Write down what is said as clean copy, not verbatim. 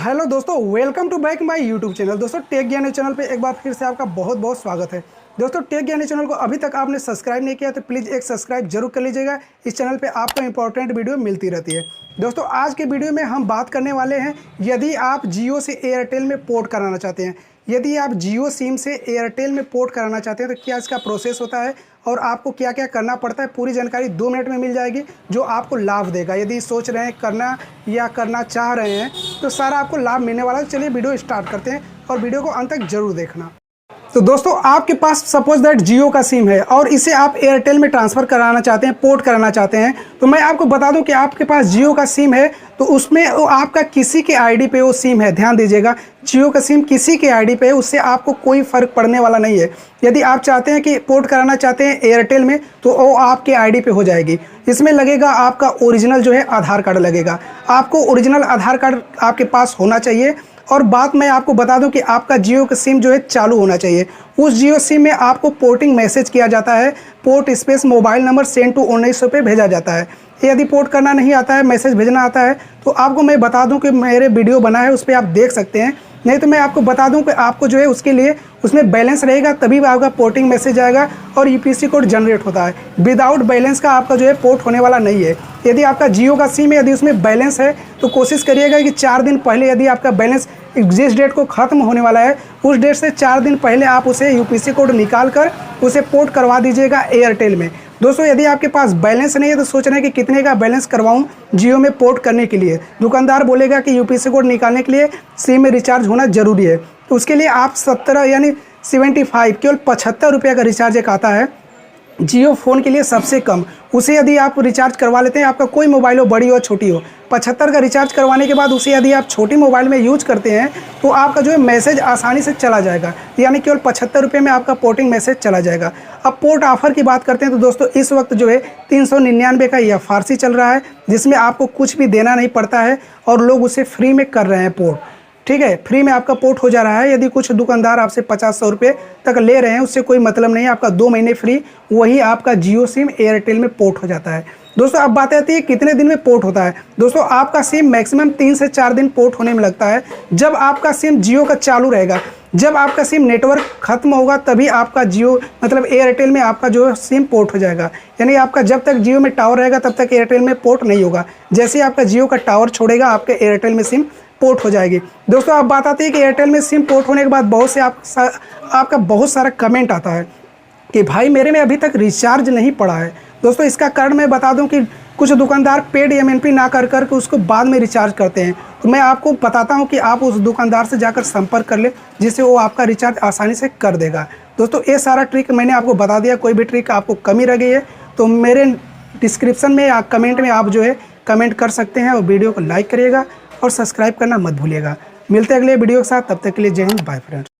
Hello दोस्तों, welcome to back my YouTube channel. दोस्तों tech Gyani channel पे एक बार फिर से आपका बहुत बहुत स्वागत है। दोस्तों टेक ज्ञानी चैनल को अभी तक आपने सब्सक्राइब नहीं किया तो प्लीज़ एक सब्सक्राइब जरूर कर लीजिएगा। इस चैनल पे आपको इंपॉर्टेंट वीडियो मिलती रहती है। दोस्तों आज के वीडियो में हम बात करने वाले हैं, यदि आप जियो से एयरटेल में पोर्ट कराना चाहते हैं, यदि आप जियो सिम से एयरटेल में पोर्ट कराना चाहते हैं तो क्या इसका प्रोसेस होता है और आपको क्या क्या करना पड़ता है, पूरी जानकारी 2 मिनट में मिल जाएगी जो आपको लाभ देगा। यदि सोच रहे हैं करना या करना चाह रहे हैं तो सारा आपको लाभ मिलने वाला है। चलिए वीडियो स्टार्ट करते हैं और वीडियो को अंत तक जरूर देखना। तो दोस्तों आपके पास सपोज दैट जियो का सिम है और इसे आप एयरटेल में ट्रांसफ़र कराना चाहते हैं, पोर्ट कराना चाहते हैं, तो मैं आपको बता दूं कि आपके पास जियो का सिम है तो उसमें वो आपका किसी के आईडी पे वो सिम है। ध्यान दीजिएगा, जियो का सिम किसी के आईडी पे है, उससे आपको कोई फ़र्क पड़ने वाला नहीं है। यदि आप चाहते हैं कि पोर्ट कराना चाहते हैं एयरटेल में तो वो आपके आईडी पे हो जाएगी। इसमें लगेगा आपका ओरिजिनल जो है आधार कार्ड लगेगा। आपको ओरिजिनल आधार कार्ड आपके पास होना चाहिए। और बात मैं आपको बता दूं कि आपका जियो का सिम जो है चालू होना चाहिए। उस जियो सिम में आपको पोर्टिंग मैसेज किया जाता है, port space mobile number send to 1900 पे भेजा जाता है। यदि पोर्ट करना नहीं आता है, मैसेज भेजना आता है तो आपको मैं बता दूं कि मेरे वीडियो बना है, उस पर आप देख सकते हैं। नहीं तो मैं आपको बता दूं कि आपको जो है उसके लिए उसमें बैलेंस रहेगा तभी आपका पोर्टिंग मैसेज आएगा और यूपीसी कोड जनरेट होता है। विदाउट बैलेंस का आपका जो है पोर्ट होने वाला नहीं है। यदि आपका जियो का सिम है, यदि उसमें बैलेंस है तो कोशिश करिएगा कि 4 दिन पहले, यदि आपका बैलेंस जिस डेट को ख़त्म होने वाला है उस डेट से 4 दिन पहले आप उसे यूपीसी कोड निकाल कर उसे पोर्ट करवा दीजिएगा एयरटेल में। दोस्तों यदि आपके पास बैलेंस नहीं है तो सोच रहे हैं कि कितने का बैलेंस करवाऊं जियो में पोर्ट करने के लिए, दुकानदार बोलेगा कि यूपीसी कोड निकालने के लिए सिम में रिचार्ज होना ज़रूरी है। तो उसके लिए आप 70 यानी 75 केवल 75 रुपये का रिचार्ज एक आता है जियो फ़ोन के लिए, सबसे कम। उसे यदि आप रिचार्ज करवा लेते हैं, आपका कोई मोबाइल हो, बड़ी हो छोटी हो, 75 का रिचार्ज करवाने के बाद उसे यदि आप छोटी मोबाइल में यूज करते हैं तो आपका जो है मैसेज आसानी से चला जाएगा। यानी केवल 75 रुपये में आपका पोर्टिंग मैसेज चला जाएगा। अब पोर्ट ऑफ़र की बात करते हैं तो दोस्तों इस वक्त जो है 399 का यह फारसी चल रहा है, जिसमें आपको कुछ भी देना नहीं पड़ता है और लोग उसे फ्री में कर रहे हैं पोर्ट। ठीक है, फ्री में आपका पोर्ट हो जा रहा है। यदि कुछ दुकानदार आपसे 50-100 रुपये तक ले रहे हैं उससे कोई मतलब नहीं है, आपका 2 महीने फ्री, वही आपका जियो सिम एयरटेल में पोर्ट हो जाता है। दोस्तों अब बात आती है कितने दिन में पोर्ट होता है। दोस्तों आपका सिम मैक्सिमम 3 से 4 दिन पोर्ट होने में लगता है, जब आपका सिम जियो का चालू रहेगा। जब आपका सिम नेटवर्क खत्म होगा तभी आपका जियो मतलब एयरटेल में आपका जो सिम पोर्ट हो जाएगा। यानी आपका जब तक जियो में टावर रहेगा तब तक एयरटेल में पोर्ट नहीं होगा। जैसे ही आपका जियो का टावर छोड़ेगा आपके एयरटेल में सिम पोर्ट हो जाएगी। दोस्तों अब बात आती है कि एयरटेल में सिम पोर्ट होने के बाद आपका बहुत सारा कमेंट आता है कि भाई मेरे में अभी तक रिचार्ज नहीं पड़ा है। दोस्तों इसका कारण मैं बता दूं कि कुछ दुकानदार पेड एमएनपी ना कर करके उसको बाद में रिचार्ज करते हैं। तो मैं आपको बताता हूं कि आप उस दुकानदार से जाकर संपर्क कर ले, जिससे वो आपका रिचार्ज आसानी से कर देगा। दोस्तों ये सारा ट्रिक मैंने आपको बता दिया। कोई भी ट्रिक आपको कमी रह गई है तो मेरे डिस्क्रिप्शन में या कमेंट में आप जो है कमेंट कर सकते हैं और वीडियो को लाइक करिएगा और सब्सक्राइब करना मत भूलिएगा। मिलते हैं अगले वीडियो के साथ, तब तक के लिए जय हिंद, बाय फ्रेंड्स।